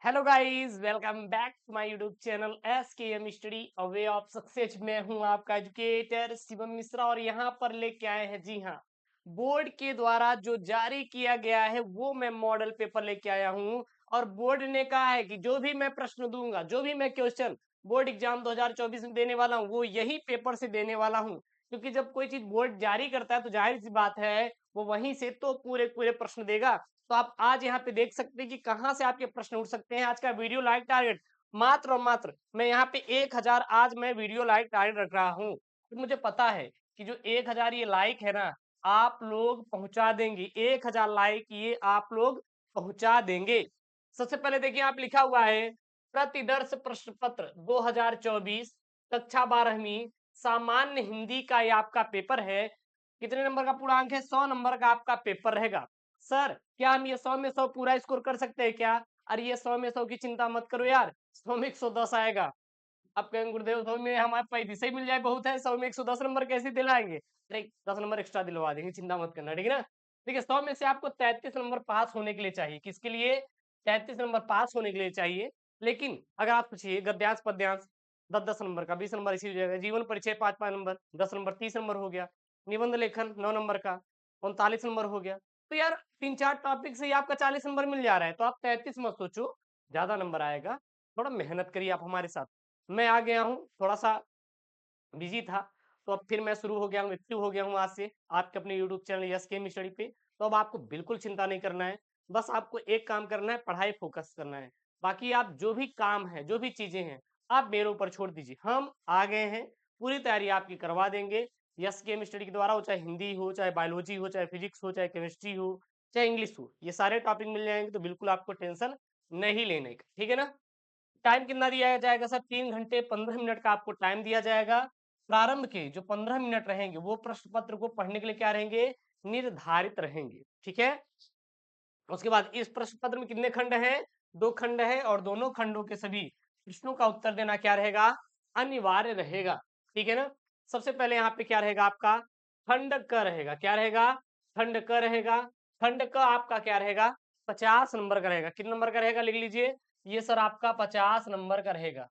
Hello guys, welcome back to my YouTube channel S K M study a way of success. मैं हूं आपका educator Shivam Mishra और यहां पर लेके आए हैं, जी हां, बोर्ड के द्वारा जो जारी किया गया है वो मैं मॉडल पेपर लेके आया हूं। और बोर्ड ने कहा है कि जो भी मैं प्रश्न दूंगा, जो भी मैं क्वेश्चन बोर्ड एग्जाम 2024 में देने वाला हूं, वो यही पेपर से देने वाला हूं। क्योंकि जब कोई चीज बोर्ड जारी करता है तो जाहिर सी बात है वो वहीं से तो पूरे पूरे प्रश्न देगा। तो आप आज यहाँ पे देख सकते हैं कि कहाँ से आपके प्रश्न उठ सकते हैं। आज का वीडियो लाइक टारगेट मात्र और मात्र मैं यहाँ पे 1000 आज मैं वीडियो लाइक टारगेट रख रहा हूँ। तो मुझे पता है कि जो 1000 ये लाइक है ना, आप लोग पहुंचा देंगे। 1000 लाइक ये आप लोग पहुंचा देंगे। सबसे पहले देखिए, आप लिखा हुआ है प्रतिदर्श प्रश्न पत्र 2024 कक्षा 12वीं सामान्य हिंदी का ये आपका पेपर है। कितने नंबर का पूर्णांक है? 100 नंबर का आपका पेपर रहेगा। सर क्या हम ये 100 में 100 पूरा स्कोर कर सकते हैं क्या? अरे ये 100 में 100 की चिंता मत करो यार, 100 में 110 आएगा। आप कहेंगे गुरुदेव 100 में हमारे पैंतीस ही मिल जाए बहुत है, 100 में 110 नंबर कैसे दिलाएंगे? अरे 10 नंबर एक्स्ट्रा दिलवा देंगे, चिंता मत करना, ठीक है ना। देखिए 100 में से आपको 33 नंबर पास होने के लिए चाहिए। किसके लिए? 33 नंबर पास होने के लिए चाहिए। लेकिन अगर आप पूछिए गद्यांश पद्यांश 10-10 नंबर का, 20 नंबर इसी हो जाएगा। जीवन परिचय 5-5 नंबर, 10 नंबर, 30 नंबर हो गया। निबंध लेखन 9 नंबर का, 39 नंबर हो गया। तो यार 3-4 टॉपिक से ही आपका 40 नंबर मिल जा रहा है। तो आप 33 मत सोचो, ज्यादा नंबर आएगा। थोड़ा मेहनत करिए आप हमारे साथ। मैं आ गया हूँ, थोड़ा सा बिजी था, तो अब फिर मैं शुरू हो गया हूँ, एक्टिव हो गया हूँ आज से आपके अपने यूट्यूब चैनल यस के स्टडी पे। तो अब आपको बिल्कुल चिंता नहीं करना है। बस आपको एक काम करना है, पढ़ाई फोकस करना है। बाकी आप जो भी काम है, जो भी चीजें हैं, आप मेरे ऊपर छोड़ दीजिए। हम आ गए हैं, पूरी तैयारी आपकी करवा देंगे। यस के स्टडी के द्वारा हो, चाहे हिंदी हो, चाहे बायोलॉजी हो, चाहे फिजिक्स हो, चाहे केमिस्ट्री हो, चाहे इंग्लिश हो, ये सारे टॉपिक मिल जाएंगे। तो बिल्कुल आपको टेंशन नहीं लेने का, ठीक है ना। टाइम कितना दिया जाएगा सर? 3 घंटे 15 मिनट का आपको टाइम दिया जाएगा। प्रारंभ के जो 15 मिनट रहेंगे वो प्रश्न पत्र को पढ़ने के लिए क्या रहेंगे? निर्धारित रहेंगे, ठीक है। उसके बाद इस प्रश्न पत्र में कितने खंड हैं? 2 खंड है, और दोनों खंडों के सभी प्रश्नों का उत्तर देना क्या रहेगा? अनिवार्य रहेगा, ठीक है ना। सबसे पहले यहाँ पे क्या रहेगा आपका? खंड क रहेगा। क्या रहेगा? खंड क रहेगा। खंड क आपका क्या रहेगा? 50 नंबर का रहेगा। कितने नंबर का रहेगा? लिख लीजिए, ये सर आपका 50 नंबर का रहेगा।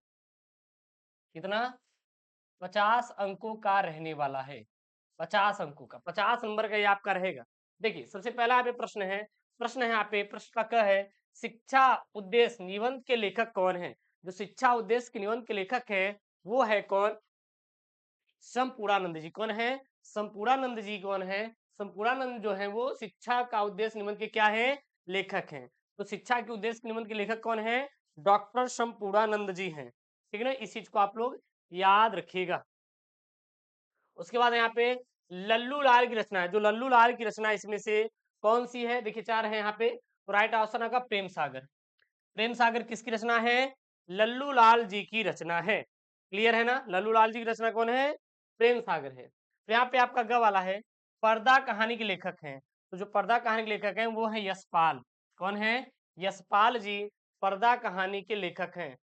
कितना? 50 अंकों का रहने वाला है। 50 अंकों का, 50 नंबर का ये आपका रहेगा। देखिए सबसे पहला यहाँ पे प्रश्न है। प्रश्न है यहाँ पे, प्रश्न का क है, शिक्षा उद्देश्य निबंध के लेखक कौन है? जो शिक्षा उद्देश्य के निबंध के लेखक है वो है कौन? संपूर्णानंद जी। कौन है? संपूर्णानंद जी कौन है? संपूर्णानंद जो है वो शिक्षा का उद्देश्य निबंध के क्या है? लेखक हैं। तो शिक्षा के उद्देश्य निबंध के लेखक कौन है? डॉक्टर संपूर्णानंद जी हैं, ठीक है ना। इस चीज को आप लोग याद रखिएगा। उसके बाद यहाँ पे लल्लू लाल की रचना है। जो लल्लू लाल की रचना इसमें से कौन सी है? देखिए 4 है यहाँ पे। तो राइट ऑप्शन होगा प्रेम सागर। प्रेम सागर किसकी रचना है? लल्लू लाल जी की रचना है। क्लियर है ना। लल्लू लाल जी की रचना कौन है? प्रेम सागर है। तो यहाँ पे आपका ग वाला है, पर्दा कहानी के लेखक हैं। तो जो पर्दा कहानी के लेखक हैं वो है यशपाल। कौन है? यशपाल जी पर्दा कहानी के लेखक हैं।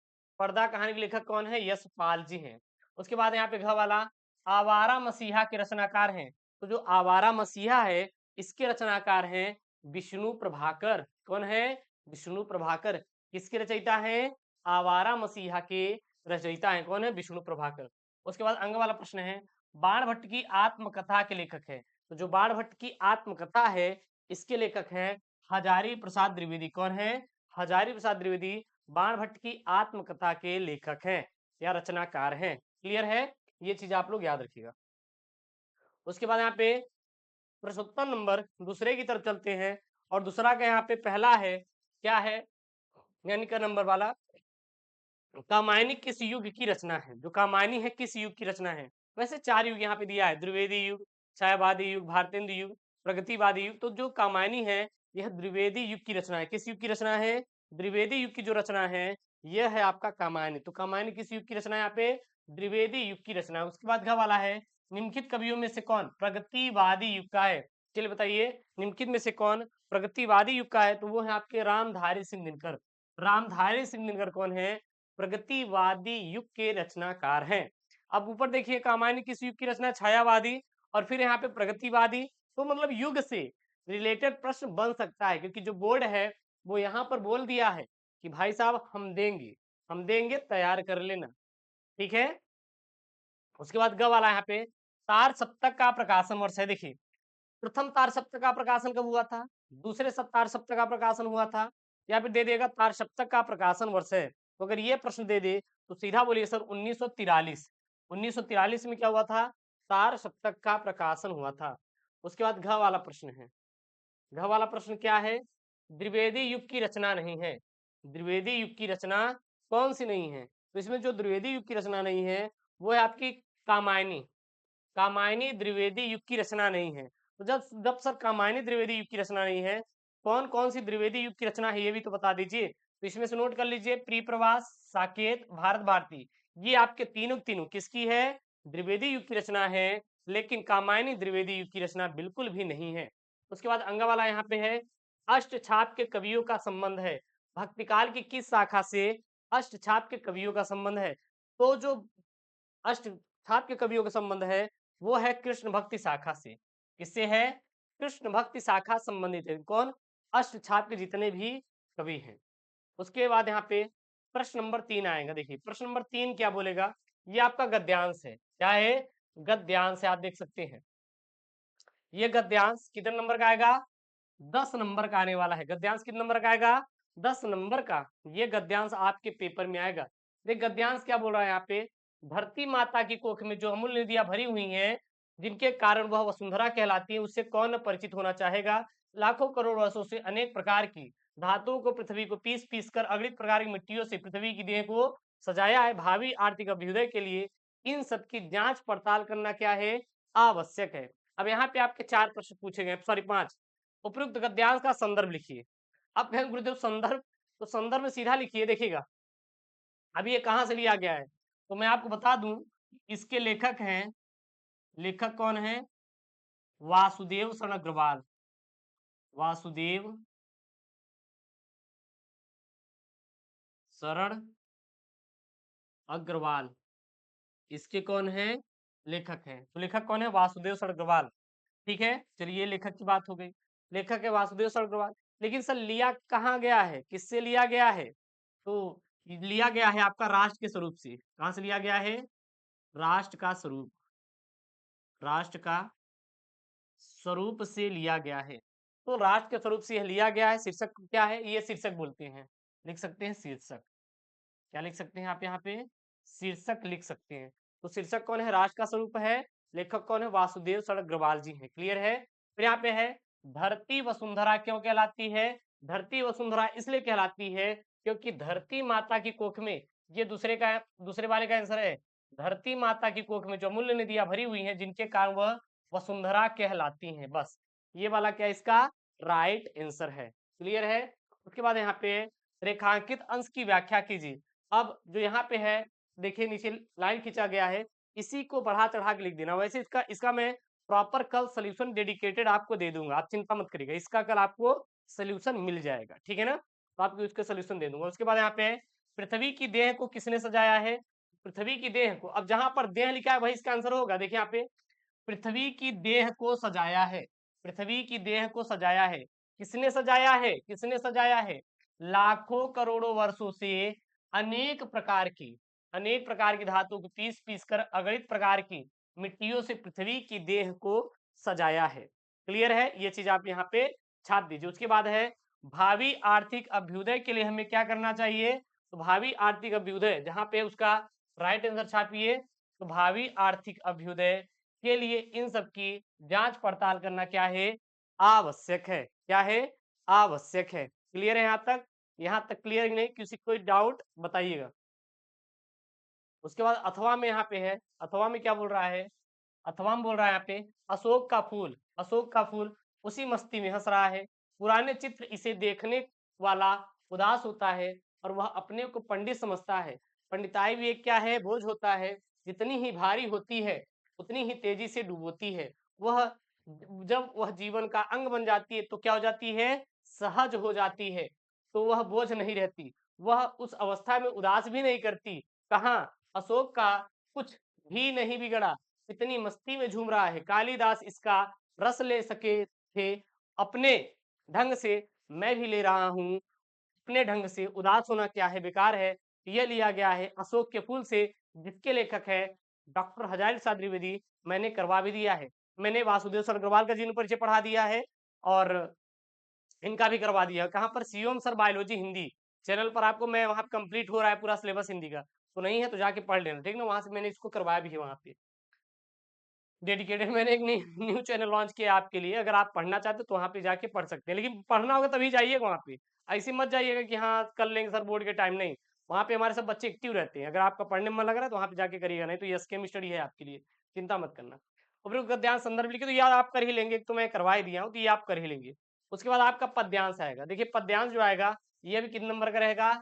पर्दा कहानी के लेखक कौन है? यशपाल जी हैं। उसके बाद यहाँ पे घ वाला, आवारा मसीहा के रचनाकार हैं। तो जो आवारा मसीहा है इसके रचनाकार हैं विष्णु प्रभाकर। कौन है? विष्णु प्रभाकर। किसके रचयिता हैं? आवारा मसीहा के रचयिता हैं। कौन है? विष्णु प्रभाकर। उसके बाद अंग वाला प्रश्न है, बाण भट्ट की आत्मकथा के लेखक है। तो जो बाण भट्ट की आत्मकथा है इसके लेखक हैं हजारी प्रसाद द्विवेदी। कौन है? हजारी प्रसाद द्विवेदी बाण भट्ट की आत्मकथा के लेखक हैं या रचनाकार हैं। क्लियर है? ये चीज आप लोग याद रखिएगा। उसके बाद यहाँ पे प्रश्नोत्तर नंबर दूसरे की तरफ चलते हैं। और दूसरा का यहाँ पे पहला है, क्या है? यानी का नंबर वाला, कामायनी किस युग की रचना है? जो कामायनी है किस युग की रचना है? वैसे 4 युग यहाँ पे दिया है, द्विवेदी युग, छायावादी युग, भारतेंदु युग, प्रगतिवादी युग। तो जो कामायनी है यह द्विवेदी युग की रचना है। किस युग की रचना है? द्विवेदी युग की जो रचना है यह है आपका कामायनी। तो कामायनी किस युग की रचना है? यहाँ पे द्विवेदी युग की रचना है। उसके बाद घ वाला है, निम्नलिखित कवियों में से कौन प्रगतिवादी युग का है? चलिए बताइए, निम्नलिखित में से कौन प्रगतिवादी युग का है? तो वो है आपके रामधारी सिंह दिनकर। रामधारी सिंह दिनकर कौन है? प्रगतिवादी युग के रचनाकार हैं। अब ऊपर देखिए, कामायनी किस युग की रचना? छायावादी। और फिर यहाँ पे प्रगतिवादी। तो मतलब युग से रिलेटेड प्रश्न बन सकता है, क्योंकि जो बोर्ड है वो यहाँ पर बोल दिया है कि भाई साहब हम देंगे तैयार कर लेना, ठीक है। उसके बाद ग वाला यहाँ पे तार सप्तक का प्रकाशन वर्ष है। देखिए प्रथम तार सप्तक का प्रकाशन कब हुआ था, दूसरे तार सप्तक का प्रकाशन हुआ था, या फिर दे देगा तार सप्तक का प्रकाशन वर्ष है। तो अगर ये प्रश्न दे दे तो सीधा बोलिए सर 1943। 1943 में क्या हुआ था, तार सप्तक का प्रकाशन हुआ था। उसके बाद घ वाला प्रश्न है। घ वाला प्रश्न क्या है, द्विवेदी युग की रचना नहीं है। द्विवेदी युग की रचना कौन सी नहीं है, तो इसमें जो द्विवेदी युग की रचना नहीं है वो है आपकी कामायनी। कामायनी द्विवेदी युग की रचना नहीं है। तो जब जब सर कामायनी द्विवेदी युग की रचना नहीं है, कौन कौन सी द्विवेदी युग की रचना है ये भी तो बता दीजिए। तो इसमें से नोट कर लीजिए, प्रीप्रवास, साकेत, भारत भारती, ये आपके तीनों तीनों किसकी है, द्विवेदी युग की रचना है। लेकिन कामायनी द्विवेदी युग की रचना बिल्कुल भी नहीं है। उसके बाद अंगा वाला यहाँ पे है, अष्टछाप के कवियों का संबंध है। भक्तिकाल की किस शाखा से अष्टछाप के कवियों का संबंध है, तो जो अष्टछाप के कवियों का संबंध है वो है कृष्ण भक्ति शाखा से। किससे है, कृष्ण भक्ति शाखा संबंधित है। कौन, अष्टछाप के जितने भी कवि हैं। उसके बाद यहाँ पे प्रश्न नंबर 3 आएगा। देखिए प्रश्न नंबर 3 क्या बोलेगा, ये आपका गद्यांश है। क्या है, गद्यांश है। आप देख सकते हैं ये गद्यांश कितने नंबर का आएगा, 10 नंबर का आने वाला है। गद्यांश कितने नंबर का आएगा, 10 नंबर का। ये गद्यांश आपके पेपर में आएगा। देख गद्यांश क्या बोल रहा है यहाँ पे, धरती माता की कोख में जो अमूल्य निधियां भरी हुई हैं, जिनके कारण वह वसुंधरा कहलाती है, उससे कौन न परिचित होना चाहेगा। लाखों करोड़ वर्षों से अनेक प्रकार की धातुओं को, पृथ्वी को पीस पीस कर अगणित प्रकार की मिट्टियों से पृथ्वी की देह को सजाया है। भावी आर्थिक अभ्युदय के लिए इन सब की जांच पड़ताल करना क्या है, आवश्यक है। अब यहाँ पे आपके 4 प्रश्न पूछे गए, सॉरी 5। उपयुक्त गद्यांश का संदर्भ लिखिए। अब कहें गुरुदेव संदर्भ, तो संदर्भ में सीधा लिखिए। देखिएगा अब ये कहाँ से लिया गया है, तो मैं आपको बता दूं, इसके लेखक हैं, लेखक कौन है, वासुदेव शरण अग्रवाल। वासुदेव शरण अग्रवाल इसके कौन है, लेखक हैं। तो लेखक कौन है, वासुदेव शरण अग्रवाल। ठीक है, चलिए लेखक की बात हो गई, लेखक है वासुदेव शरण अग्रवाल। लेकिन सर लिया कहाँ गया है, किससे लिया गया है, तो लिया गया है आपका राष्ट्र के स्वरूप से। कहां से लिया गया है, राष्ट्र का स्वरूप, राष्ट्र का स्वरूप से लिया गया है। तो राष्ट्र के स्वरूप से यह लिया गया है। शीर्षक क्या है, ये शीर्षक बोलते हैं, लिख सकते हैं शीर्षक। क्या लिख सकते हैं आप यहाँ पे, शीर्षक लिख सकते हैं। तो शीर्षक कौन है, राष्ट्र का स्वरूप है। लेखक कौन है, वासुदेव शरण अग्रवाल जी हैं। क्लियर है। फिर यहाँ पे है, धरती वसुंधरा क्यों कहलाती है, धरती वसुंधरा इसलिए कहलाती है क्योंकि धरती माता की कोख में, ये दूसरे वाले का आंसर है, धरती माता की कोख में जो अमूल्य निधियां भरी हुई हैं, जिनके कारण वह वसुंधरा कहलाती हैं। बस ये वाला क्या इसका राइट आंसर है। क्लियर है। उसके बाद यहाँ पे रेखांकित अंश की व्याख्या कीजिए। अब जो यहाँ पे है, देखिए नीचे लाइन खींचा गया है, इसी को बढ़ा चढ़ा के लिख देना। वैसे इसका मैं प्रॉपर कल सोल्यूशन डेडिकेटेड आपको दे दूंगा, आप चिंता मत करिएगा, इसका कल आपको सोल्यूशन मिल जाएगा, ठीक है ना। तो आपको इसका सोल्यूशन दे दूंगा। उसके बाद यहाँ पे है, पृथ्वी की देह को किसने सजाया है, पृथ्वी की देह को, अब जहां पर देह लिखा है वही इसका आंसर होगा। देखिए यहाँ पे पृथ्वी की देह को सजाया है, पृथ्वी की देह को सजाया है। किसने सजाया है, किसने सजाया है, लाखों करोड़ों वर्षों से अनेक प्रकार की धातु को पीस पीस कर अगणित प्रकार की मिट्टियों से पृथ्वी की देह को सजाया है। क्लियर है, ये चीज आप यहाँ पे छाप दीजिए। उसके बाद है, भावी आर्थिक अभ्युदय के लिए हमें क्या करना चाहिए, तो भावी आर्थिक अभ्युदय जहां पे उसका राइट आंसर छापिए। तो भावी आर्थिक अभ्युदय के लिए इन सब की जांच पड़ताल करना क्या है, आवश्यक है। क्या है, आवश्यक है। क्लियर है यहाँ तक, यहाँ तक क्लियर नहीं, किसी कोई डाउट बताइएगा। उसके बाद अथवा में यहाँ पे है, अथवा में क्या बोल रहा है, अथवा में बोल रहा है यहाँ पे, अशोक का फूल, अशोक का फूल उसी मस्ती में हंस रहा है। पुराने चित्र इसे देखने वाला उदास होता है और वह अपने को पंडित समझता है। पंडिताई भी एक क्या है, बोझ होता है, जितनी ही भारी होती है उतनी ही तेजी से डूबोती है। वह जब वह जीवन का अंग बन जाती है तो क्या हो जाती है, सहज हो जाती है। तो वह बोझ नहीं रहती, वह उस अवस्था में उदास भी नहीं करती। कहाँ, अशोक का कुछ भी नहीं बिगड़ा, इतनी मस्ती में झूम रहा है। कालिदास इसका रस ले सके थे अपने ढंग से, मैं भी ले रहा हूँ अपने ढंग से उदास होना क्या है, बेकार है। यह लिया गया है अशोक के फूल से, जिसके लेखक है डॉक्टर हजारी प्रसाद द्विवेदी। मैंने करवा भी दिया है। मैंने वासुदेव सर अग्रवाल का जीवन परिचय पढ़ा दिया है और इनका भी करवा दिया। कहाँ पर? Shivam sir biology Hindi channel पर आपको मैं वहाँ कंप्लीट हो रहा है पूरा सिलेबस हिंदी का, तो नहीं है तो जाके पढ़ लेना, ठीक ना। वहां से मैंने इसको करवाया भी है वहाँ पे डेडिकेटेड। मैंने एक न्यू चैनल लॉन्च किया आपके लिए, अगर आप पढ़ना चाहते हो तो वहाँ पे जाके पढ़ सकते हैं, लेकिन पढ़ना होगा तभी जाइएगा वहाँ पे। ऐसे मत जाइएगा कि हाँ कर लेंगे सर बोर्ड के टाइम, नहीं। वहाँ पे हमारे सब बच्चे एक्टिव रहते हैं, अगर आपका पढ़ने में मन लग रहा है तो वहाँ पे जाके करिएगा, नहीं तो ये स्केम स्टडी है आपके लिए, चिंता मत करना। और फिर गद्यांश संदर्भ लिखे तो यार आप कर ही लेंगे, तो मैं करवा ही दिया हूँ, तो ये आप कर ही लेंगे। उसके बाद आपका पद्यांश आएगा। देखिए पद्यांश जो आएगा ये भी कितने नंबर का रहेगा?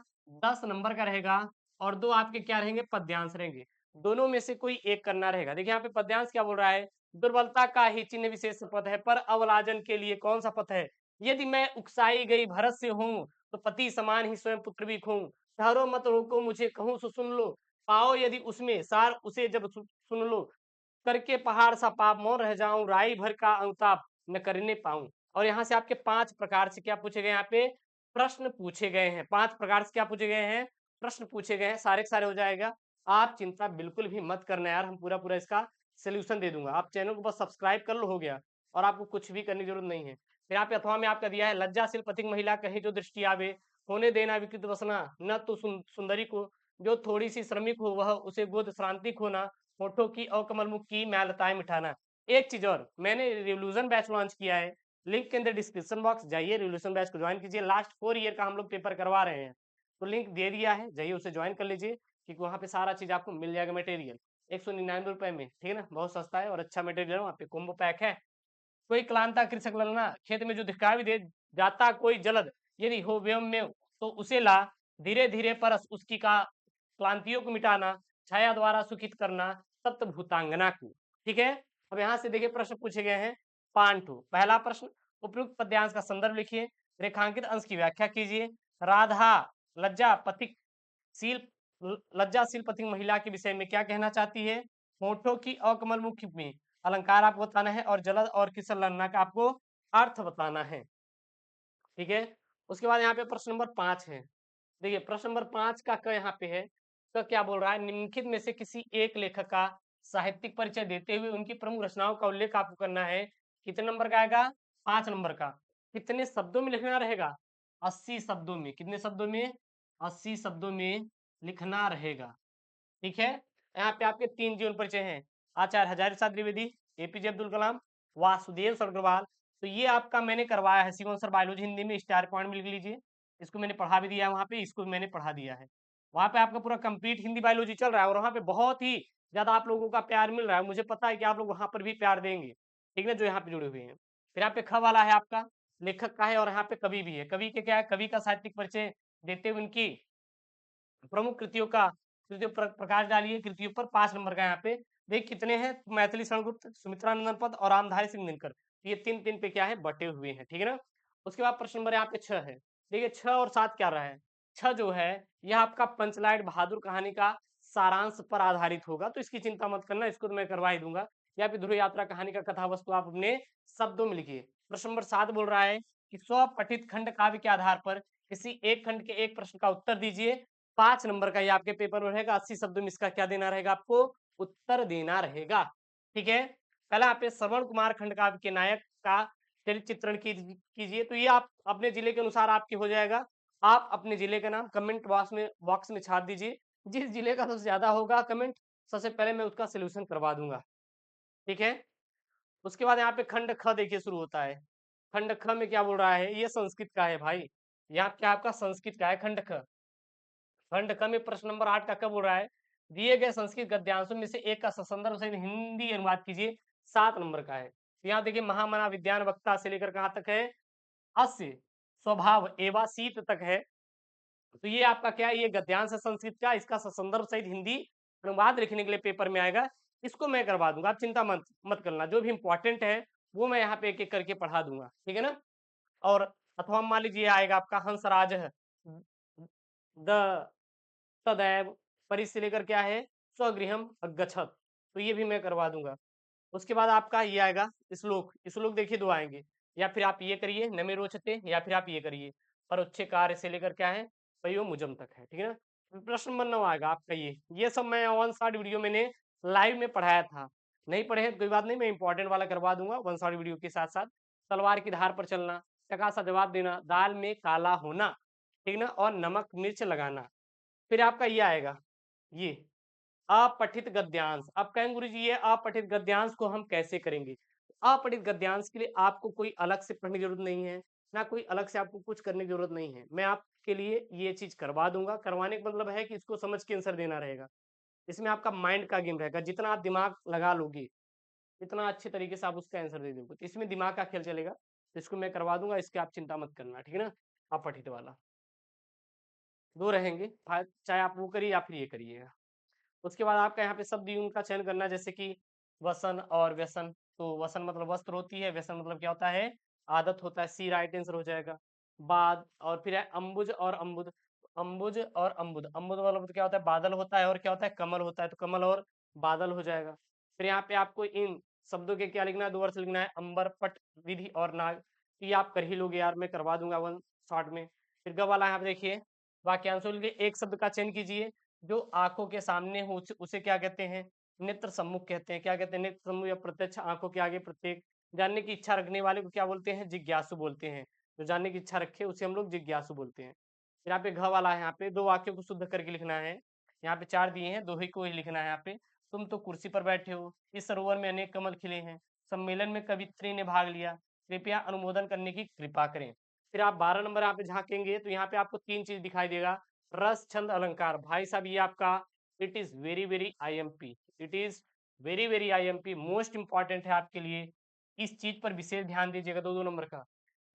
10 नंबर का रहेगा। और दो आपके क्या रहेंगे? पद्यांश रहेंगे। दोनों में से कोई एक करना रहेगा। देखिए यहाँ पे पद्यांश क्या बोल रहा है? दुर्बलता का ही चिन्ह विशेष पद है, पर अवलाजन के लिए कौन सा पद है? यदि मैं उकसाई गई भरत से हूँ, तो पति समान ही स्वयं पुत्र भी खूं। ठहरो मत रोको मुझे कहूँ सो सुन लो, पाओ यदि उसमें सार उसे जब सुन लो। करके पहाड़ सा पाप मौन रह जाऊं, राई भर का अनुताप न करने पाऊं। और यहाँ से आपके 5 प्रकार से क्या पूछे गए? यहाँ पे प्रश्न पूछे गए हैं। 5 प्रकार से क्या पूछे गए हैं? प्रश्न पूछे गए हैं। सारे के सारे हो जाएगा। आप चिंता बिल्कुल भी मत करना यार, हम पूरा पूरा इसका सोल्यूशन दे दूंगा। आप चैनल को बस सब्सक्राइब कर लो, हो गया, और आपको कुछ भी करने की जरूरत नहीं है। फिर यहाँ पे अथवा में आपका दिया है, लज्जाशील पथिक महिला कहे जो दृष्टि आवे, होने देना विकृत वसना, न तो सुंदरी को, जो थोड़ी सी श्रमिक हो वह उसे गोद श्रांतिक होना, होठों की और कमल मुख की मैलताएं मिटाना। एक चीज और, मैंने रिवोल्यूशन बैच लॉन्च किया है, लिंक के अंदर डिस्क्रिप्शन बॉक्स जाइए, रिवोल्यूशन बैच को ज्वाइन कीजिए। लास्ट 4 ईयर का हम लोग पेपर करवा रहे हैं, तो लिंक दे दिया है, जाइए उसे ज्वाइन कर लीजिए, क्योंकि वहाँ पे सारा चीज आपको मिल जाएगा मटेरियल 199 रुपए में, ठीक है ना। बहुत सस्ता है और अच्छा मटेरियल, वहाँ पे कॉम्बो पैक है। कोई क्लांता कृषक ललना, खेत में जो दिखा भी दे जाता कोई जलद, यदि हो व्योम में तो उसे ला, धीरे धीरे परस उसकी का क्लांतियों को मिटाना, छाया द्वारा सुखित करना सप्त भूतांगना को। ठीक है। अब यहाँ से देखिए प्रश्न पूछे गए हैं 5 ठो। पहला प्रश्न, उपयुक्त पद्यांश का संदर्भ लिखिए, रेखांकित अंश की व्याख्या कीजिए, राधा लज्जा पथिक शील लज्जाशील पथिक महिला के विषय में क्या कहना चाहती है, होठों की अकमल मुख में अलंकार आपको बताना है, और जलद और किसल ललना का आपको अर्थ बताना है। ठीक है। उसके बाद यहाँ पे प्रश्न नंबर 5 है। देखिए प्रश्न नंबर 5 का यहाँ पे है, तो क्या बोल रहा है, निम्नलिखित में से किसी एक लेखक का साहित्यिक परिचय देते हुए उनकी प्रमुख रचनाओं का उल्लेख आपको करना है। कितने नंबर का आएगा? 5 नंबर का। कितने शब्दों में लिखना रहेगा? 80 शब्दों में। कितने शब्दों में? 80 शब्दों में लिखना रहेगा। ठीक है। यहाँ पे आपके 3 जीवन परिचय हैं, आचार्य हजारी प्रसाद द्विवेदी, एपीजे अब्दुल कलाम, वासुदेव सर अग्रवाल। तो ये आपका मैंने करवाया है, शिवम सर बायोलॉजी हिंदी में, स्टार पॉइंट में लिख लीजिए। इसको मैंने पढ़ा भी दिया है वहाँ पे, इसको मैंने पढ़ा दिया है। वहाँ पे आपका पूरा कंप्लीट हिंदी बायोलॉजी चल रहा है, और वहाँ पे बहुत ही ज्यादा आप लोगों का प्यार मिल रहा है। मुझे पता है कि आप लोग वहाँ पर भी प्यार देंगे, ठीक है, जो यहाँ पे जुड़े हुए हैं। फिर यहाँ पे ख वाला है आपका लेखक का है, और यहाँ पे कवि भी है। कवि के क्या है? कवि का साहित्यिक परिचय देते हुए उनकी प्रमुख कृतियों का कृतियों पर प्रकाश डालिए। कृतियों पर 5 नंबर का यहाँ पे देख कितने हैं, मैथिली शरणगुप्त, सुमित्रानंदन पद और रामधारी सिंह दिनकर। ये 3-3 पे क्या है? बटे हुए हैं, ठीक है ना। उसके बाद प्रश्न नंबर यहाँ पे 6 है। देखिए 6 और 7 क्या रहा है? 6 जो है यह आपका पंचलाइट बहादुर कहानी का सारांश पर आधारित होगा, तो इसकी चिंता मत करना, इसको तो मैं करवा ही दूंगा। या फिर ध्रुव यात्रा कहानी का कथा वस्तु आप अपने शब्दों में लिखिए। प्रश्न नंबर 7 बोल रहा है कि स्वपठित खंड काव्य के आधार पर किसी एक खंड के एक प्रश्न का उत्तर दीजिए। 5 नंबर का ये आपके पेपर में रहेगा। 80 शब्दों में इसका क्या देना रहेगा? आपको उत्तर देना रहेगा। ठीक है। पहला आप श्रवण कुमार खंड काव्य के नायक का चरित्र चित्रण कीजिए। तो ये आप अपने जिले के अनुसार आपके हो जाएगा। आप अपने जिले का नाम कमेंट बॉक्स में छाप दीजिए। जिस जिले का सबसे ज्यादा होगा कमेंट, सबसे पहले मैं उसका सोल्यूशन करवा दूंगा। ठीक है। उसके बाद यहाँ पे खंड ख देखिए शुरू होता है। खंड ख में क्या बोल रहा है? ये संस्कृत का है भाई, यहाँ क्या आपका संस्कृत का है खंड ख। खंड क में प्रश्न नंबर 8 का क्या बोल रहा है? दिए गए संस्कृत गद्यांशों में से एक का संदर्भ सहित हिंदी अनुवाद कीजिए। 7 नंबर का है। तो यहाँ देखिए महामना विद्यान वक्ता से लेकर कहाँ तक है? अस्य स्वभाव एवासीत तक है। तो ये आपका क्या है? ये गद्यांश है संस्कृत का, इसका संदर्भ सहित हिंदी अनुवाद लिखने के लिए पेपर में आएगा। इसको मैं करवा दूंगा, आप चिंता मत करना। जो भी इंपॉर्टेंट है वो मैं यहाँ पे एक एक करके पढ़ा दूंगा, ठीक है ना। और अथवा मान लीजिए आएगा आपका हंसराज द तदैव परि से लेकर क्या है? स्वगृहम अगच्छत। तो ये भी मैं करवा दूंगा। उसके बाद आपका ये आएगा श्लोक। श्लोक देखिए 2 आएंगे, या फिर आप ये करिए नमे रोचते, या फिर आप ये करिए। परोक्षे कार्य से लेकर क्या है पयो मुजम तक है, ठीक है ना। प्रश्न नंबर 9 आएगा आपका ये सब मैं वन शॉट वीडियो मैंने लाइव में पढ़ाया था। नहीं पढ़े हैं तो कोई बात नहीं, मैं इंपॉर्टेंट वाला करवा दूंगा वन शॉट वीडियो के साथ साथ। तलवार की धार पर चलना, टका सा जवाब देना, दाल में काला होना, ठीक ना, और नमक मिर्च लगाना। फिर आपका ये आएगा, ये अपठित गद्यांश। अब कहेंगे गुरुजी ये अपठित गद्यांश को हम कैसे करेंगे। अपठित गद्यांश के लिए आपको कोई अलग से पढ़ने की जरूरत नहीं है, ना कोई अलग से आपको कुछ करने की जरूरत नहीं है। मैं आपके लिए ये चीज करवा दूंगा। करवाने का मतलब है कि इसको समझ के आंसर देना रहेगा। इसमें आपका माइंड का गेम रहेगा। जितना आप दिमाग लगा लोगे इतना अच्छे तरीके से आप उसका आंसर दे दोगे। तो इसमें दिमाग का खेल चलेगा। तो इसको मैं करवा दूंगा, इसकी आप चिंता मत करना, ठीक है ना। अपठित वाला दो रहेंगे, चाहे आप वो करिए या फिर ये करिएगा। उसके बाद आपका यहाँ पे शब्द यूं का चयन करना है, जैसे कि वसन और व्यसन। तो वसन मतलब वस्त्र होती है, व्यसन मतलब क्या होता है आदत होता है। सी राइट आंसर हो जाएगा। बाद और फिर है अम्बुज और अम्बुद। अम्बुज और अम्बुद, अम्बुद मतलब क्या होता है बादल होता है, और क्या होता है कमल होता है, तो कमल और बादल हो जाएगा। फिर यहाँ पे आपको इन शब्दों के क्या लिखना है, दो वर्ष लिखना है, अंबर पट विधि और नाग। तो ये आप कर ही लोगे यार, मैं करवा दूंगा वन शॉट में। फिर ग वाला यहाँ पे देखिए, वाक्यांशों के लिए एक शब्द का चयन कीजिए जो आंखों के सामने हो, उसे क्या कहते हैं, नेत्र सम्मुख कहते हैं। क्या कहते हैं, नेत्र सम्मुख या प्रत्यक्ष आंखों के आगे प्रत्येक। जानने की इच्छा रखने वाले को क्या बोलते हैं, जिज्ञासु बोलते हैं। जो जानने की इच्छा रखे उसे हम लोग जिज्ञासु बोलते हैं। फिर यहाँ पे घ वाला है, यहाँ पे दो वाक्यों को शुद्ध करके लिखना है। यहाँ पे चार दिए हैं, दो ही को ही लिखना है। यहाँ पे तुम तो कुर्सी पर बैठे हो, इस सरोवर में अनेक कमल खिले हैं, सम्मेलन में कवित्री ने भाग लिया, कृपया अनुमोदन करने की कृपा करें। फिर आप 12 नंबर यहाँ पे झांकेंगे तो यहाँ पे आपको तीन चीज दिखाई देगा, रस छंद अलंकार। भाई साहब ये आपका it is very very IMP, it is very very IMP, most important है आपके लिए। इस चीज पर विशेष ध्यान दीजिएगा। दो दो नंबर का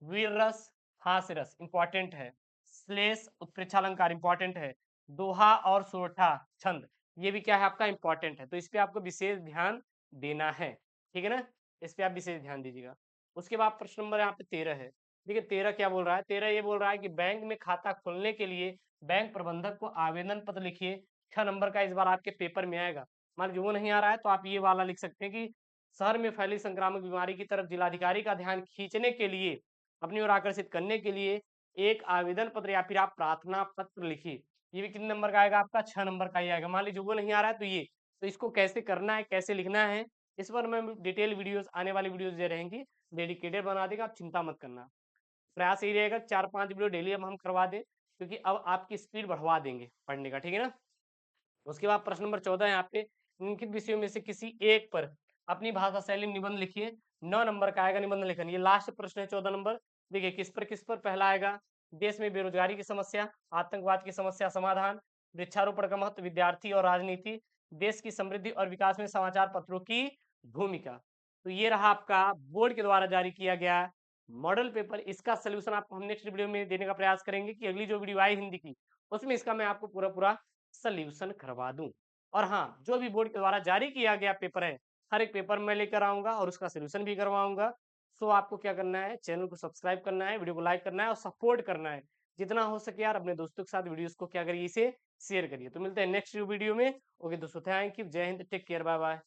वीर रस, हास्य रस इंपॉर्टेंट है, श्लेष उत्प्रेक्षा अलंकार इंपॉर्टेंट है, दोहा और सोरठा छंद ये भी क्या है आपका इंपॉर्टेंट है। तो इस पे आपको विशेष ध्यान देना है, ठीक है ना। इस पे आप विशेष ध्यान दीजिएगा। उसके बाद प्रश्न नंबर यहाँ पे 13 है। देखिए 13 क्या बोल रहा है, 13 ये बोल रहा है कि बैंक में खाता खोलने के लिए बैंक प्रबंधक को आवेदन पत्र लिखिए। 6 नंबर का इस बार आपके पेपर में आएगा। मान लीजिए वो नहीं आ रहा है तो आप ये वाला लिख सकते हैं कि शहर में फैली संक्रामक बीमारी की तरफ जिलाधिकारी का ध्यान खींचने के लिए, अपनी ओर आकर्षित करने के लिए एक आवेदन पत्र या फिर आप प्रार्थना पत्र लिखिए। ये भी कितने नंबर का आएगा आपका, 6 नंबर का ही आएगा। मान लीजिए वो नहीं आ रहा है तो ये, तो इसको कैसे करना है कैसे लिखना है इस पर मैं डिटेल वीडियोस आने वाली वीडियोस दे रहेंगी, डेडिकेटेड बना देगा, आप चिंता मत करना। प्रयास यही रहेगा 4-5 वीडियो डेली अब हम करवा दें, क्योंकि अब आपकी स्पीड बढ़वा देंगे पढ़ने का, ठीक है ना। उसके बाद प्रश्न नंबर 14 है यहाँ पे, निम्नलिखित विषयों में से किसी एक पर अपनी भाषा शैली में निबंध लिखिए। 9 नंबर का आएगा निबंध लेखन। ये लास्ट प्रश्न है 14 नंबर। देखिए किस पर पहला आएगा, देश में बेरोजगारी की समस्या, आतंकवाद की समस्या समाधान, वृक्षारोपण का महत्व, विद्यार्थी और राजनीति, देश की समृद्धि और विकास में समाचार पत्रों की भूमिका। तो ये रहा आपका बोर्ड के द्वारा जारी किया गया मॉडल पेपर। इसका सोल्यूशन आपको हम नेक्स्ट वीडियो में देने का प्रयास करेंगे कि अगली जो वीडियो आई हिंदी की उसमें इसका मैं आपको पूरा पूरा सल्यूशन करवा दूं। और हाँ, जो भी बोर्ड के द्वारा जारी किया गया पेपर है, हर एक पेपर मैं लेकर आऊंगा और उसका सलूशन भी करवाऊंगा। सो आपको क्या करना है, चैनल को सब्सक्राइब करना है, वीडियो को लाइक करना है और सपोर्ट करना है। जितना हो सके यार अपने दोस्तों के साथ वीडियोस को क्या करिए, इसे शेयर करिए। तो मिलते हैं नेक्स्ट वीडियो में। ओके दोस्तों, thank you, Jai Hind, take care, bye bye.